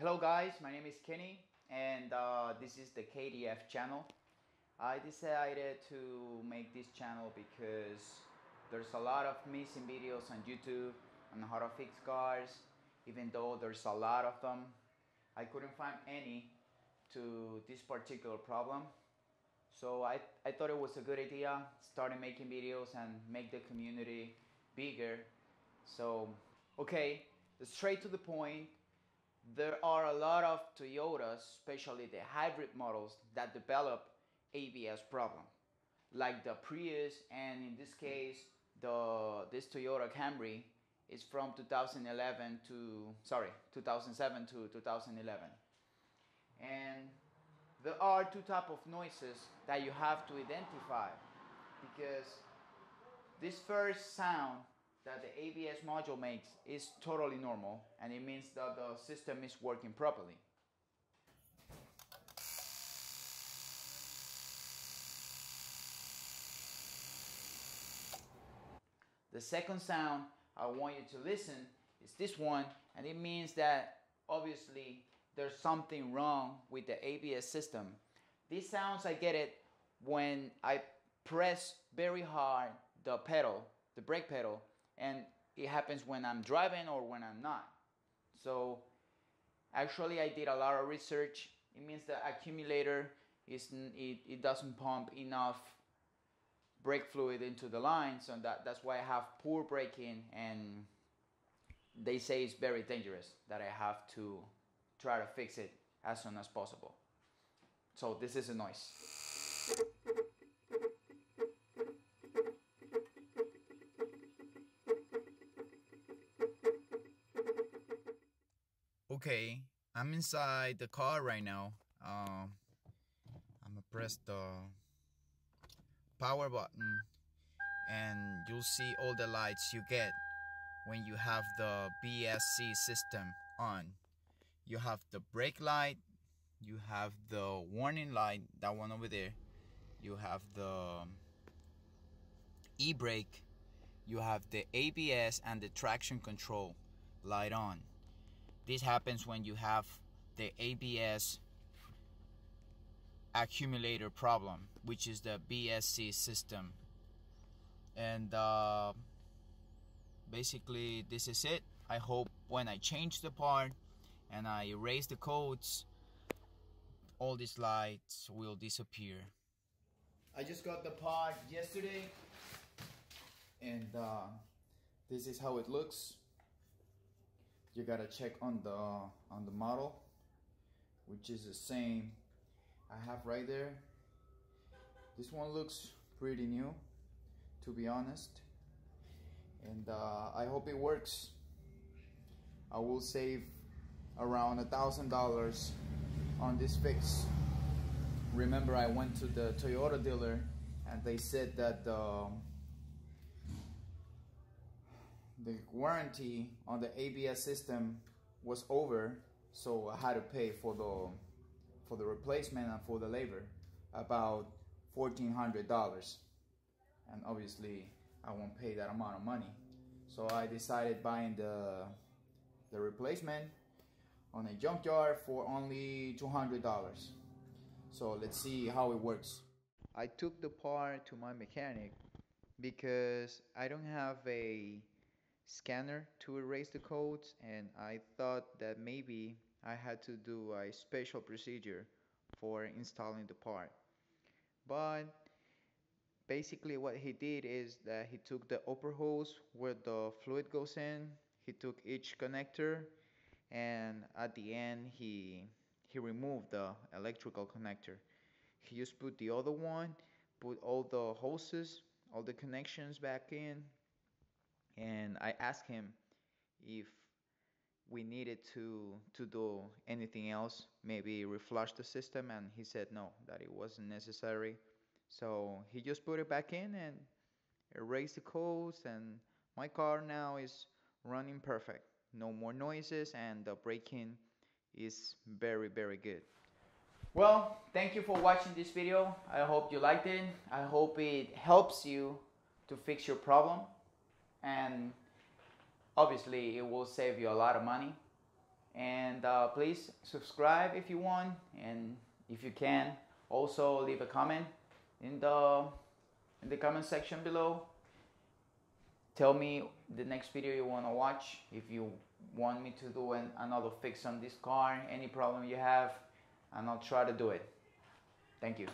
Hello guys, my name is Kenny and this is the KDF channel. I decided to make this channel because there's a lot of missing videos on YouTube on how to fix cars. Even though there's a lot of them, I couldn't find any to this particular problem. So I thought it was a good idea starting making videos and make the community bigger. So okay, straight to the point. There are a lot of Toyotas, especially the hybrid models, that develop ABS problem, like the Prius, and in this case, this Toyota Camry is from 2007 to 2011, and there are two type of noises that you have to identify because this first sound that the ABS module makes is totally normal, and it means that the system is working properly. The second sound I want you to listen is this one, and it means that obviously there's something wrong with the ABS system. These sounds, I get it when I press very hard the pedal, the brake pedal, and it happens when I'm driving or when I'm not. So actually I did a lot of research. It means the accumulator it doesn't pump enough brake fluid into the line, so that's why I have poor braking, and they say it's very dangerous, that I have to try to fix it as soon as possible. So this is a noise. Okay, I'm inside the car right now. I'm gonna press the power button and you'll see all the lights you get when you have the BSC system on. You have the brake light, you have the warning light, that one over there, you have the e-brake, you have the ABS and the traction control light on. This happens when you have the ABS accumulator problem, which is the BSC system. And basically this is it. I hope when I change the part and I erase the codes, all these lights will disappear. I just got the part yesterday, and this is how it looks. You gotta check on the model, which is the same I have right there. This one looks pretty new, to be honest, and I hope it works. I will save around $1,000 on this fix. Remember, I went to the Toyota dealer and they said that the warranty on the ABS system was over, so I had to pay for the replacement and for the labor about $1,400, and obviously I won't pay that amount of money. So I decided buying the replacement on a junkyard for only $200. So let's see how it works. I took the part to my mechanic because I don't have a scanner to erase the codes, and I thought that maybe I had to do a special procedure for installing the part. But basically what he did is that he took the upper hose where the fluid goes in, he took each connector, and at the end he removed the electrical connector. He just put the other one, put all the hoses, all the connections back in, and I asked him if we needed to do anything else, maybe reflush the system, and he said no, that it wasn't necessary. So he just put it back in and erased the codes, and my car now is running perfect. No more noises, and the braking is very good. Well, thank you for watching this video. I hope you liked it. I hope it helps you to fix your problem, and obviously it will save you a lot of money. And please subscribe if you want, and if you can, also leave a comment in the comment section below. Tell me the next video you want to watch. If you want me to do another fix on this car, any problem you have, and I'll try to do it. Thank you.